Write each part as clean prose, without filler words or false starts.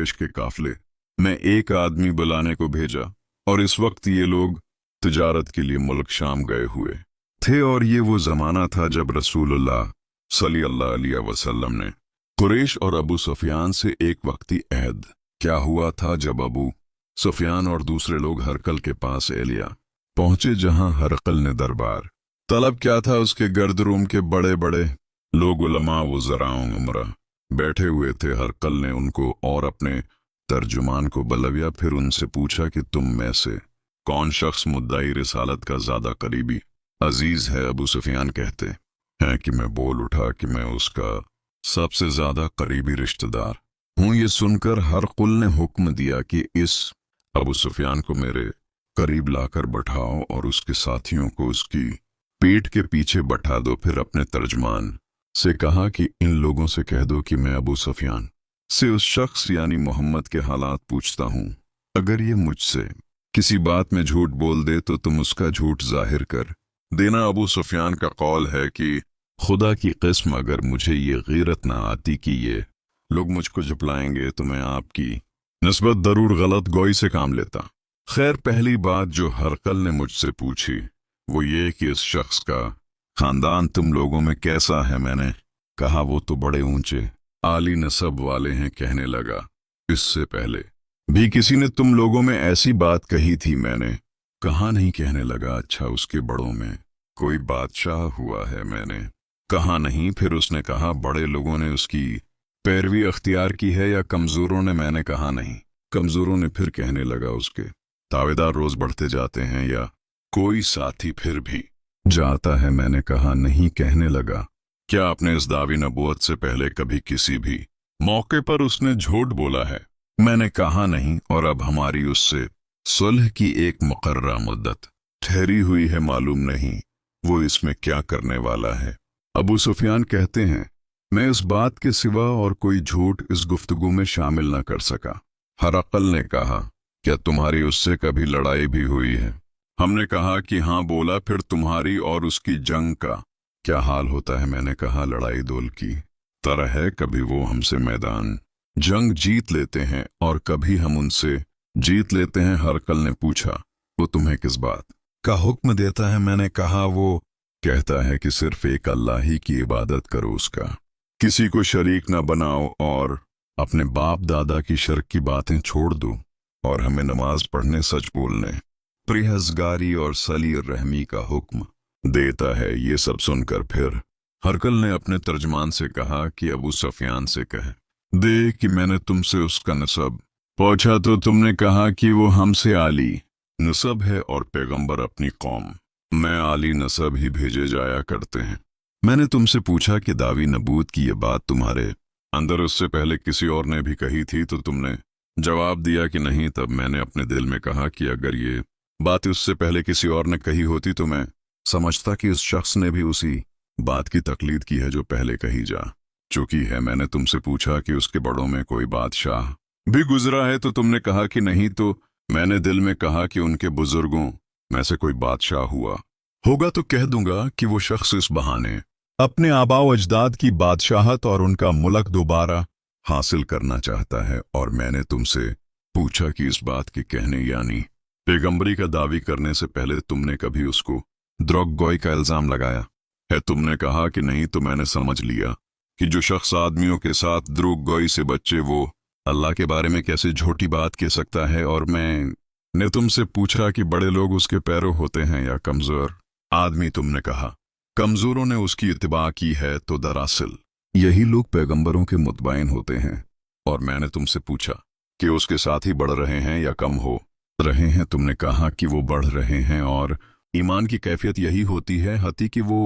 कुरैश के काफले में एक आदमी बुलाने को भेजा, और इस वक्त ये लोग तिजारत के लिए मुल्क शाम गए हुए थे, और ये वो जमाना था जब रसूलुल्लाह सल्लल्लाहु अलैहि वसल्लम ने कुरैश और अबू सुफियान से एक वक्ती अहद क्या हुआ था। जब अबू सुफियान और दूसरे लोग हरकल के पास एलिया पहुंचे, जहां हरकल ने दरबार तलब क्या था, उसके गर्द रूम के बड़े बड़े लोग उलमा वज़राओं उमरा बैठे हुए थे। हरकल ने उनको और अपने तर्जुमान को बुलवाया, फिर उनसे पूछा कि तुम में से कौन शख्स मुद्दाई रिसालत का ज्यादा करीबी अजीज है। अबू सुफियान कहते हैं कि मैं बोल उठा कि मैं उसका सबसे ज्यादा करीबी रिश्तेदार हूं। ये सुनकर हरकुल ने हुक्म दिया कि इस अबू सुफियान को मेरे करीब लाकर बैठाओ और उसके साथियों को उसकी पीठ के पीछे बैठा दो। फिर अपने तर्जमान से कहा कि इन लोगों से कह दो कि मैं अबू सुफियान से उस शख्स यानी मोहम्मद के हालात पूछता हूं। अगर ये मुझसे किसी बात में झूठ बोल दे तो तुम उसका झूठ जाहिर कर देना। अबू सुफियान का कौल है कि खुदा की किस्म, अगर मुझे ये गीरत ना आती कि ये लोग मुझको झुपलाएंगे तो मैं आपकी निस्बत जरूर गलत गोई से काम लेता। खैर, पहली बात जो हरकल ने मुझसे पूछी वो ये कि इस शख्स का खानदान तुम लोगों में कैसा है। मैंने कहा वो तो बड़े ऊंचे आली नसब वाले हैं। कहने लगा इससे पहले भी किसी ने तुम लोगों में ऐसी बात कही थी। मैंने कहा नहीं। कहने लगा अच्छा, उसके बड़ों में कोई बादशाह हुआ है। मैंने कहा नहीं। फिर उसने कहा बड़े लोगों ने उसकी पैरवी अख्तियार की है या कमजोरों ने। मैंने कहा नहीं, कमजोरों ने। फिर कहने लगा उसके तावेदार रोज बढ़ते जाते हैं या कोई साथी फिर भी जाता है। मैंने कहा नहीं। कहने लगा क्या आपने इस दावी नबूवत से पहले कभी किसी भी मौके पर उसने झूठ बोला है। मैंने कहा नहीं। और अब हमारी उससे सुलह की एक मुकर्ररा मुद्दत ठहरी हुई है, मालूम नहीं वो इसमें क्या करने वाला है। अबू सुफियान कहते हैं मैं इस बात के सिवा और कोई झूठ इस गुफ्तगू में शामिल न कर सका। हरकल ने कहा क्या तुम्हारी उससे कभी लड़ाई भी हुई है। हमने कहा कि हाँ। बोला फिर तुम्हारी और उसकी जंग का क्या हाल होता है। मैंने कहा लड़ाई दोल की तरह है, कभी वो हमसे मैदान जंग जीत लेते हैं और कभी हम उनसे जीत लेते हैं। हरकल ने पूछा वो तुम्हें किस बात का हुक्म देता है। मैंने कहा वो कहता है कि सिर्फ एक अल्लाह ही की इबादत करो, उसका किसी को शरीक न बनाओ और अपने बाप दादा की शर्क की बातें छोड़ दो और हमें नमाज पढ़ने, सच बोलने, परहेजगारी और सली रहमी का हुक्म देता है। ये सब सुनकर फिर हरकल ने अपने तर्जमान से कहा कि अबू सुफियान से कह दे कि मैंने तुमसे उसका नसब पूछा तो तुमने कहा कि वो हमसे आली नसब है और पैगंबर अपनी कौम में आली नसब ही भेजे जाया करते हैं। मैंने तुमसे पूछा कि दावी नबूत की ये बात तुम्हारे अंदर उससे पहले किसी और ने भी कही थी तो तुमने जवाब दिया कि नहीं। तब मैंने अपने दिल में कहा कि अगर ये बात उससे पहले किसी और ने कही होती तो मैं समझता कि उस शख्स ने भी उसी बात की तकलीद की है जो पहले कही जा चुकी है। मैंने तुमसे पूछा कि उसके बड़ों में कोई बादशाह भी गुजरा है तो तुमने कहा कि नहीं। तो मैंने दिल में कहा कि उनके बुजुर्गों में से कोई बादशाह हुआ होगा तो कह दूंगा कि वो शख्स इस बहाने अपने आबाओ अजदाद की बादशाहत और उनका मुल्क दोबारा हासिल करना चाहता है। और मैंने तुमसे पूछा कि इस बात के कहने यानी पैगंबरी का दावी करने से पहले तुमने कभी उसको द्रोग गोई का इल्जाम लगाया है। तुमने कहा कि नहीं। तो मैंने समझ लिया कि जो शख्स आदमियों के साथ द्रोग गोई से बच्चे वो अल्लाह के बारे में कैसे झूठी बात कह सकता है। और मैंने तुमसे पूछा कि बड़े लोग उसके पैरों होते हैं या कमजोर आदमी। तुमने कहा कमजोरों ने उसकी इत्तिबा की है तो दरअसल यही लोग पैगंबरों के मुतबाइन होते हैं। और मैंने तुमसे पूछा कि उसके साथ ही बढ़ रहे हैं या कम हो रहे हैं। तुमने कहा कि वो बढ़ रहे हैं और ईमान की कैफियत यही होती है हती कि वो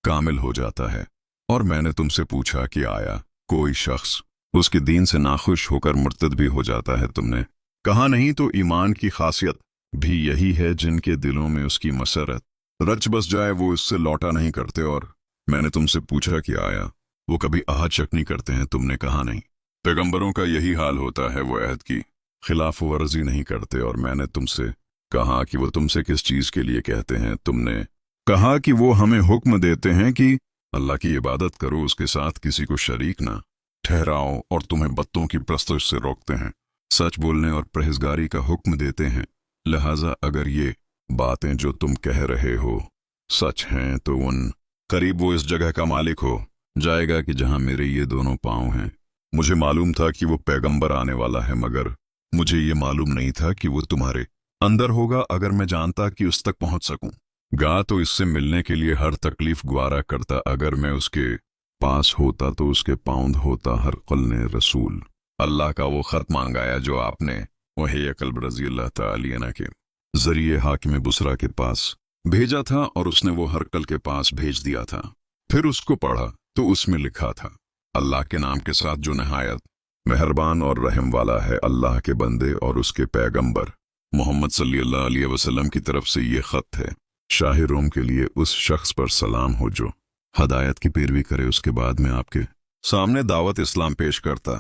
कामिल हो जाता है। और मैंने तुमसे पूछा कि आया कोई शख्स उसके दीन से नाखुश होकर मुर्तद भी हो जाता है। तुमने कहा नहीं। तो ईमान की खासियत भी यही है जिनके दिलों में उसकी मसरत रच बस जाए वो इससे लौटा नहीं करते। और मैंने तुमसे पूछा कि आया वो कभी आहद शक नहीं करते हैं। तुमने कहा नहीं। पैगंबरों का यही हाल होता है, वो अहद की खिलाफ वर्जी नहीं करते। और मैंने तुमसे कहा कि वो तुमसे किस चीज के लिए कहते हैं। तुमने कहा कि वो हमें हुक्म देते हैं कि अल्लाह की इबादत करो, उसके साथ किसी को शरीक ना ठहराओ और तुम्हें बत्तों की प्रस्तुत से रोकते हैं, सच बोलने और परहेजगारी का हुक्म देते हैं। लिहाजा अगर ये बातें जो तुम कह रहे हो सच हैं तो उन करीब वो इस जगह का मालिक हो जाएगा कि जहां मेरे ये दोनों पांव हैं। मुझे मालूम था कि वो पैगंबर आने वाला है, मगर मुझे ये मालूम नहीं था कि वो तुम्हारे अंदर होगा। अगर मैं जानता कि उस तक पहुंच सकूं गा तो इससे मिलने के लिए हर तकलीफ ग्वारा करता। अगर मैं उसके पास होता तो उसके पाउंद होता। हरकल ने रसूल अल्लाह का वो खत मांगाया जो आपने वही अकल्ब रजी अल्लाह ताला के जरिए हाकिम बुसरा के पास भेजा था, और उसने वो हरकल के पास भेज दिया था। फिर उसको पढ़ा तो उसमें लिखा था, अल्लाह के नाम के साथ जो नहायत मेहरबान और रहम वाला है। अल्लाह के बंदे और उसके पैगंबर मोहम्मद सल्लल्लाहु अलैहि वसल्लम की तरफ से ये खत है। शाह रोम के लिए उस शख्स पर सलाम हो जो हदायत की पैरवी करे। उसके बाद मैं आपके सामने दावत इस्लाम पेश करता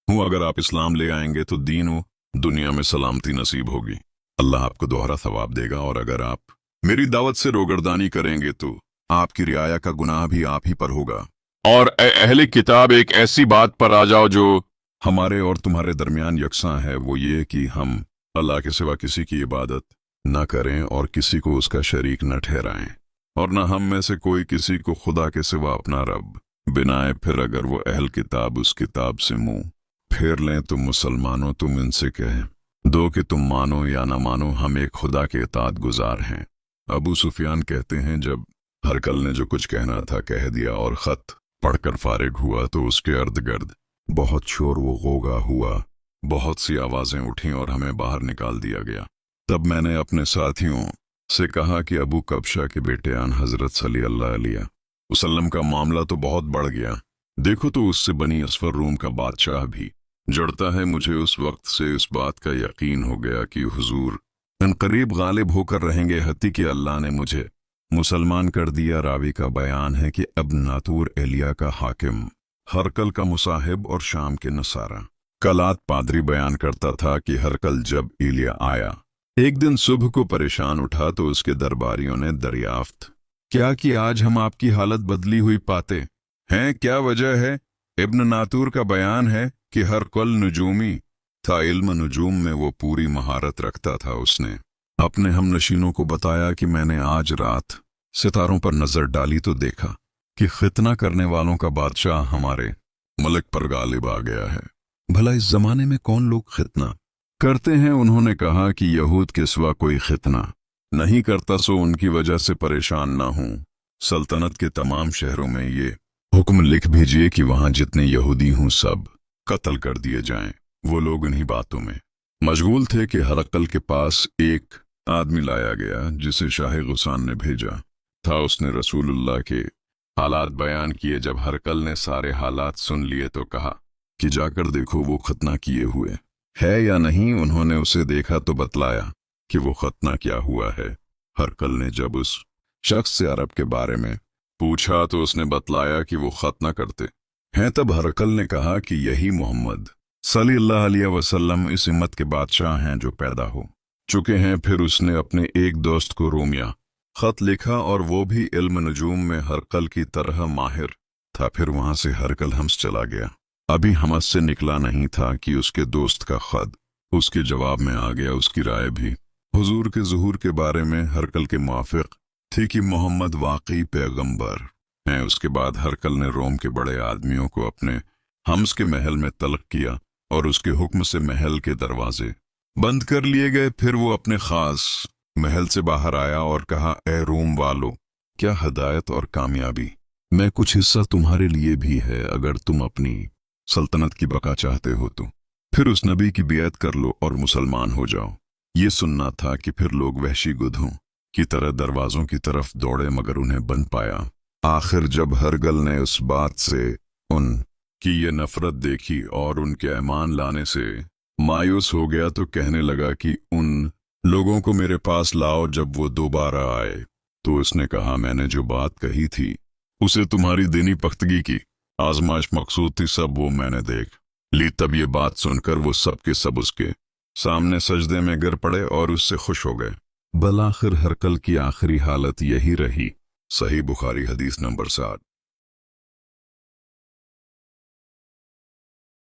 हूँ। अगर आप इस्लाम ले आएंगे तो दीन व दुनिया में सलामती नसीब होगी। अल्लाह आपको दोहरा सवाब देगा, और अगर आप मेरी दावत से रोगरदानी करेंगे तो आपकी रियाया का गुनाह भी आप ही पर होगा। और अहले किताब एक ऐसी बात पर आ जाओ जो हमारे और तुम्हारे दरमियान यकसां है, वो ये कि हम अल्लाह के सिवा किसी की इबादत न करें और किसी को उसका शरीक न ठहराएं, और न हम में से कोई किसी को खुदा के सिवा अपना रब बनाए। फिर अगर वो अहल किताब उस किताब से मुंह फेर लें तो मुसलमानों तुम इनसे कह दो कि तुम मानो या ना मानो, हम एक खुदा के इताअत गुजार हैं। अबू सुफियान कहते हैं, जब हरकल ने जो कुछ कहना था कह दिया और खत पढ़कर फारिग हुआ तो उसके अर्द गिर्द बहुत शोर व गोगा हुआ, बहुत सी आवाजें उठीं और हमें बाहर निकाल दिया गया। तब मैंने अपने साथियों से कहा कि अबू कबशा के बेटे आन हजरत सल्लल्लाहु अलैहि वसल्लम का मामला तो बहुत बढ़ गया। देखो तो उससे बनी असफर रूम का बादशाह भी जड़ता है। मुझे उस वक्त से इस बात का यकीन हो गया कि हुजूर अनकरीब गालिब होकर रहेंगे। हती कि अल्लाह ने मुझे मुसलमान कर दिया। रावी का बयान है कि अब नातूर एलिया का हाकिम, हरकल का मुसाहिब और शाम के नसारा कलात पादरी बयान करता था कि हरकल जब एलिया आया एक दिन सुबह को परेशान उठा तो उसके दरबारियों ने दरियाफ्त क्या कि आज हम आपकी हालत बदली हुई पाते हैं, क्या वजह है? इब्न नातूर का बयान है कि हरकल नजूमी था, इल्म नजूम में वो पूरी महारत रखता था। उसने अपने हमनशीनों को बताया कि मैंने आज रात सितारों पर नजर डाली तो देखा कि खितना करने वालों का बादशाह हमारे मलिक पर गालिब आ गया है। भला इस जमाने में कौन लोग खितना करते हैं? उन्होंने कहा कि यहूद के सिवा कोई खितना नहीं करता, सो उनकी वजह से परेशान ना हूं। सल्तनत के तमाम शहरों में ये हुक्म लिख भेजिए कि वहां जितने यहूदी हों सब कत्ल कर दिए जाएं। वो लोग इन्हीं बातों में मशगूल थे कि हरकल के पास एक आदमी लाया गया जिसे शाह गुसान ने भेजा था। उसने रसूलुल्लाह के हालात बयान किए। जब हरकल ने सारे हालात सुन लिए तो कहा कि जाकर देखो वो खतना किए हुए है या नहीं। उन्होंने उसे देखा तो बतलाया कि वो खतना क्या हुआ है। हरकल ने जब उस शख्स से अरब के बारे में पूछा तो उसने बतलाया कि वो खतना करते हैं। तब हरकल ने कहा कि यही मोहम्मद सल्लल्लाहु अलैहि वसल्लम इस उम्मत के बादशाह हैं जो पैदा हो चुके हैं। फिर उसने अपने एक दोस्त को रोमिया खत लिखा और वो भी इल्म नजूम में हरकल की तरह माहिर था। फिर वहां से हरकल हम्स चला गया। अभी हमस से निकला नहीं था कि उसके दोस्त का खत उसके जवाब में आ गया। उसकी राय भी हुजूर के ज़ुहूर के बारे में हरकल के मुआफिक थी कि मोहम्मद वाकई पैगंबर हैं। उसके बाद हरकल ने रोम के बड़े आदमियों को अपने हम्स के महल में तलब किया और उसके हुक्म से महल के दरवाजे बंद कर लिए गए। फिर वो अपने खास महल से बाहर आया और कहा, ए रोम वालों, क्या हदायत और कामयाबी में कुछ हिस्सा तुम्हारे लिए भी है। अगर तुम अपनी सल्तनत की बका चाहते हो तो फिर उस नबी की बियत कर लो और मुसलमान हो जाओ। ये सुनना था कि फिर लोग वहशी गुधों की तरह दरवाजों की तरफ दौड़े, मगर उन्हें बन पाया। आखिर जब हरगल ने उस बात से उन की ये नफरत देखी और उनके ऐमान लाने से मायूस हो गया तो कहने लगा कि उन लोगों को मेरे पास लाओ। जब वो दोबारा आए तो उसने कहा, मैंने जो बात कही थी उसे तुम्हारी दीनी पख्तगी की आजमाइश मकसूद थी, सब वो मैंने देख ली। तब ये बात सुनकर वो सब के सब उसके सामने सजदे में गिर पड़े और उससे खुश हो गए। बलाखिर हरकल की आखिरी हालत यही रही। सही बुखारी हदीस नंबर 7।